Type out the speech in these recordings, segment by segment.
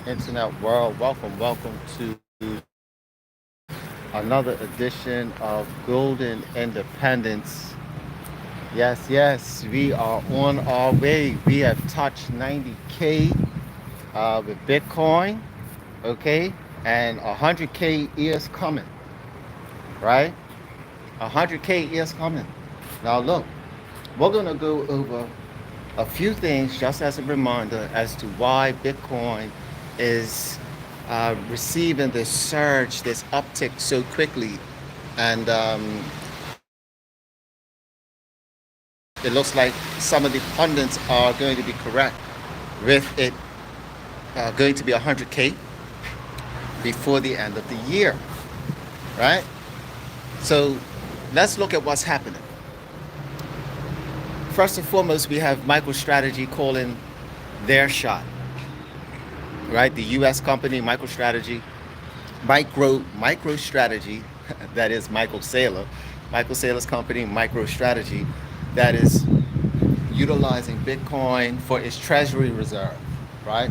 Internet world. Welcome to another edition of Golden Independence. Yes, we are on our way. We have touched 90K with Bitcoin, okay? And 100K is coming, right? 100K is coming. Now, look, we're going to go over a few things just as a reminder as to why Bitcoin is receiving this surge, this uptick so quickly. And it looks like some of the pundits are going to be correct with it going to be 100K before the end of the year, right? So let's look at what's happening. First and foremost, we have MicroStrategy calling their shot, right? The U.S. company MicroStrategy, that is Michael Saylor's company, MicroStrategy, that is utilizing Bitcoin for its treasury reserve, right?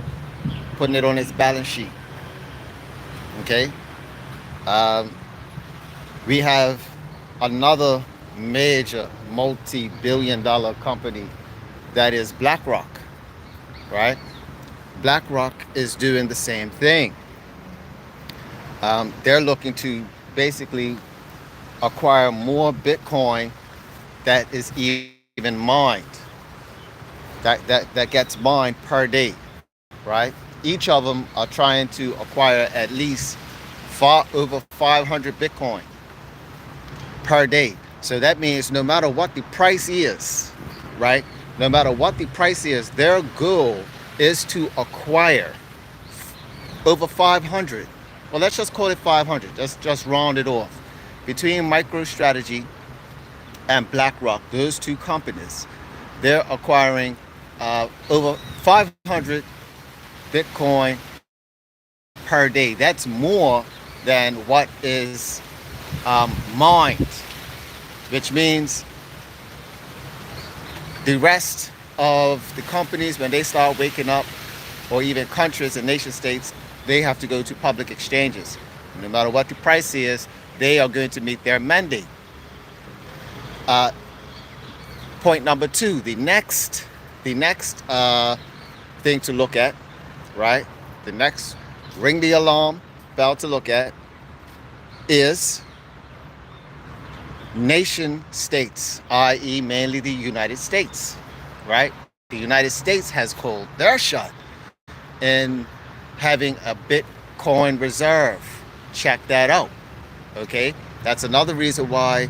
Putting it on its balance sheet. Okay. Um, we have another major multi-billion-dollar company that is BlackRock, right? BlackRock is doing the same thing. They're looking to basically acquire more Bitcoin that is even mined, that gets mined per day, right? Each of them are trying to acquire at least over 500 Bitcoin per day. So that means no matter what the price is, right? No matter what the price is, their goal is to acquire over 500. Well, let's just call it 500. Just round it off. Between MicroStrategy and BlackRock, those two companies, they're acquiring over 500 Bitcoin per day. That's more than what is mined, which means the rest of the companies, when they start waking up, or even countries and nation states, they have to go to public exchanges. No matter what the price is, they are going to meet their mandate. Uh, Point number two, the next thing to look at, right? The next ring the alarm bell to look at is nation states, i.e., mainly the United States, right? The United States has called their shot in having a Bitcoin reserve. Check that out, okay? That's another reason why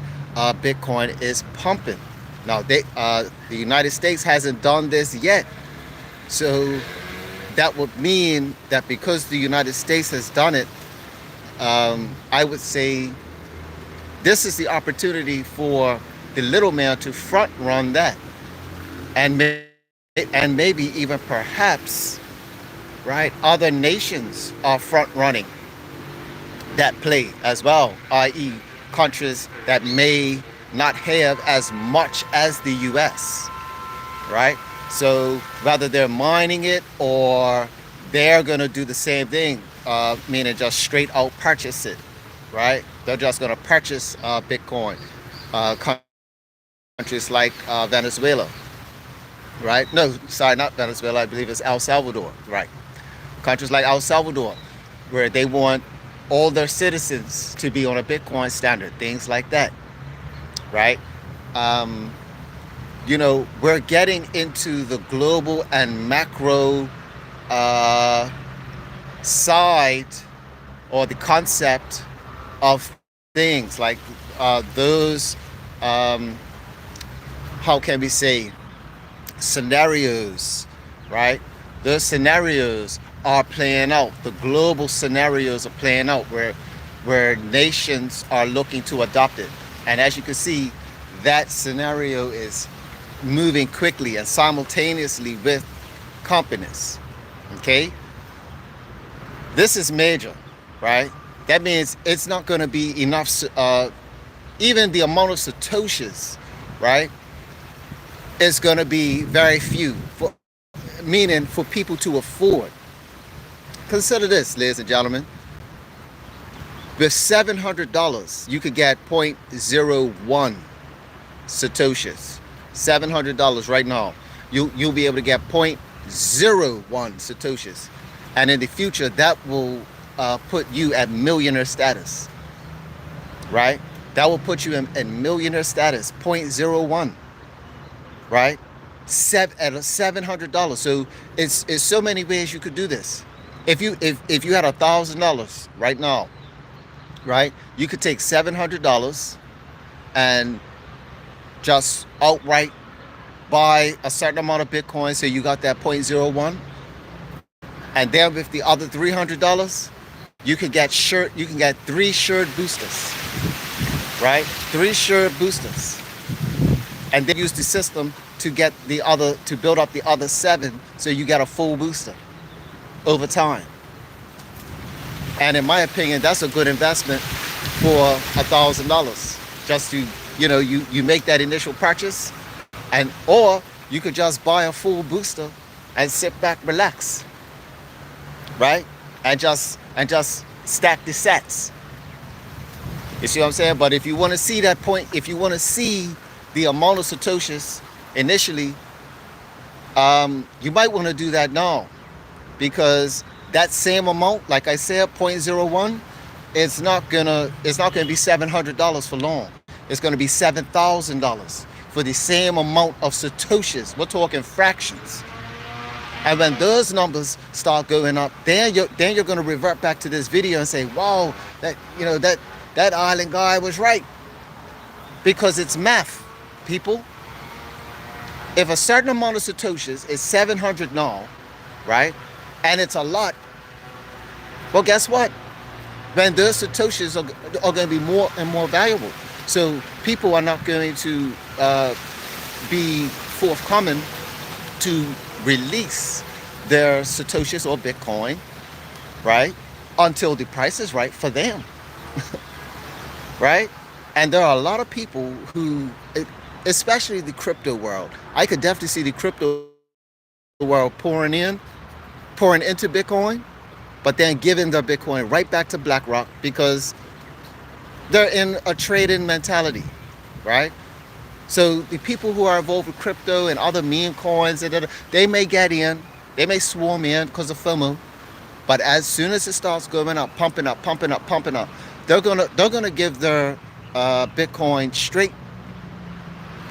Bitcoin is pumping. Now, the United States hasn't done this yet, so that would mean that because the United States has done it, I would say this is the opportunity for the little man to front run that, and maybe even perhaps, right, other nations are front running that play as well, i.e., countries that may not have as much as the U.S., right? So whether they're mining it or they're going to do the same thing, meaning just straight out purchase it, right? They're just going to purchase Bitcoin. Countries like Venezuela, right? No, sorry, not Venezuela. I believe it's El Salvador, right? Countries like El Salvador, where they want all their citizens to be on a Bitcoin standard, things like that, right? Um, we're getting into the global and macro uh, side, or the concept of things like those, um, how can we say, scenarios, right? Those scenarios are playing out. The global scenarios are playing out where nations are looking to adopt it. And as you can see, that scenario is moving quickly and simultaneously with companies. Okay? This is major, right? That means it's not going to be enough, even the amount of Satoshis, right? Is going to be very few, meaning for people to afford, Consider this, ladies and gentlemen. With $700, you could get 0.01 Satoshis. $700 right now. You'll be able to get 0.01 Satoshis. And in the future, that will put you at millionaire status. Right? That will put you in millionaire status. 0.01. Right? At $700. So it's so many ways you could do this. If you had $1,000 right now, right, you could take $700 and just outright buy a certain amount of Bitcoin, so you got that 0.01, and then with the other $300, you can get 3 shared boosters, right? 3 shared boosters, and then use the system to get to build up the other 7, so you get a full booster over time. And in my opinion, that's a good investment for $1,000. Just to, you make that initial purchase, or you could just buy a full booster and sit back, relax, right? And just stack the sats. You see what I'm saying? But if you want to see that point, if you want to see the amount of Satoshis initially, you might want to do that now, because that same amount, like I said, 0.01, it's not gonna be $700 for long. It's gonna be $7,000 for the same amount of Satoshis. We're talking fractions. And when those numbers start going up, then you're gonna revert back to this video and say, wow, that island guy was right. Because it's math, people. If a certain amount of Satoshis is 700 now, right? And it's a lot. Well, guess what? When those Satoshis are going to be more and more valuable. So people are not going to be forthcoming to release their Satoshis or Bitcoin, right? Until the price is right for them, right? And there are a lot of people who, especially the crypto world, I could definitely see the crypto world pouring into Bitcoin, but then giving their Bitcoin right back to BlackRock, because they're in a trading mentality, right? So the people who are involved with crypto and other meme coins, they may get in, they may swarm in because of FOMO, but as soon as it starts going up, pumping up, they're gonna give their Bitcoin straight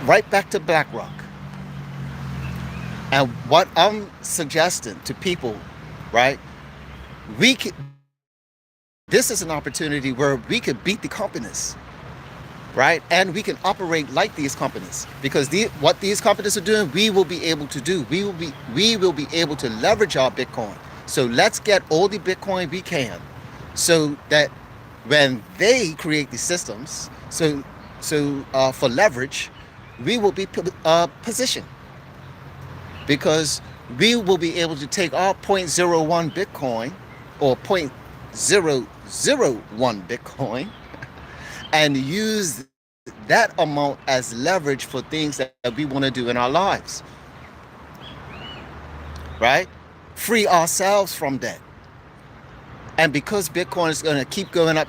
right back to BlackRock. And what I'm suggesting to people, right? This is an opportunity where we could beat the companies, right? And we can operate like these companies, because what these companies are doing, we will be able to do. We will be able to leverage our Bitcoin. So let's get all the Bitcoin we can, so that when they create these systems, so for leverage, we will be positioned, because we will be able to take our 0.01 Bitcoin or 0.001 Bitcoin and use that amount as leverage for things that we want to do in our lives, right? Free ourselves from that. And because Bitcoin is going to keep going up,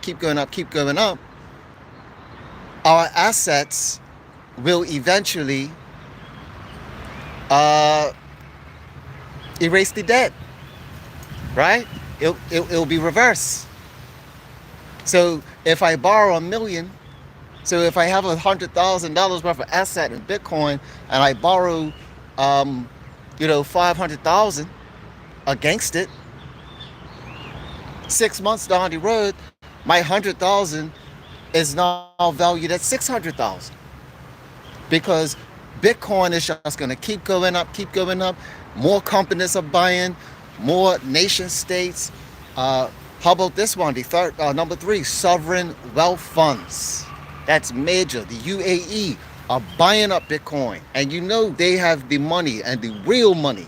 our assets will eventually erase the debt, right? It'll be reverse. So if I borrow $1 million, so if I have $100,000 worth of asset in Bitcoin and I borrow, 500,000 against it, 6 months down the road, my 100,000 is now valued at 600,000, because Bitcoin is just going to keep going up. More companies are buying, more nation states. How about this one? Number 3, sovereign wealth funds. That's major. The UAE are buying up Bitcoin, and they have the money, and the real money.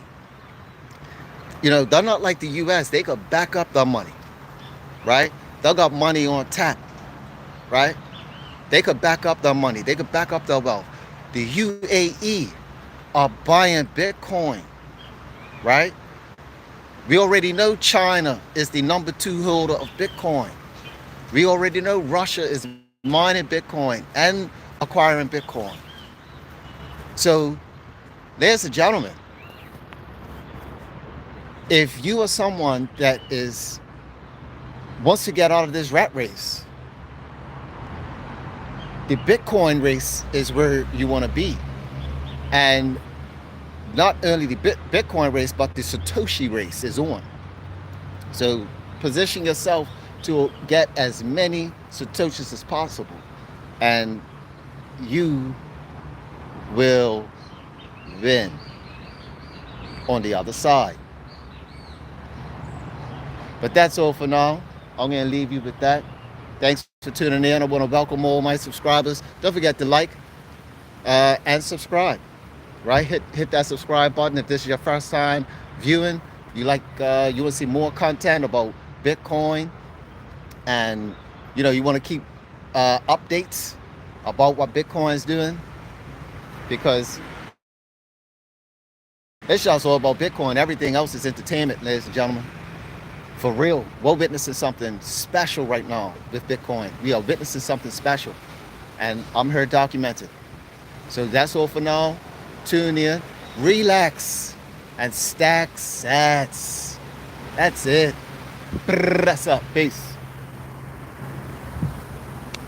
They're not like the US. They could back up their money, right? They got money on tap, right? They could back up their money. They could back up their wealth. The UAE are buying Bitcoin, right? We already know China is the number 2 holder of Bitcoin. We already know Russia is mining Bitcoin and acquiring Bitcoin. So, ladies and gentlemen, if you are someone that wants to get out of this rat race, the Bitcoin race is where you want to be. And not only the Bitcoin race, but the Satoshi race is on. So position yourself to get as many Satoshis as possible, and you will win on the other side. But that's all for now. I'm going to leave you with that. Thanks for tuning in. I want to welcome all my subscribers. Don't forget to like and subscribe. Right? Hit that subscribe button if this is your first time viewing. You want to see more content about Bitcoin, and you want to keep updates about what Bitcoin is doing, because it's just all about Bitcoin. Everything else is entertainment, ladies and gentlemen. For real, we're witnessing something special right now with Bitcoin. We are witnessing something special, and I'm here to document it. So that's all for now. Tune in, relax, and stack sats. That's it. That's up. Peace.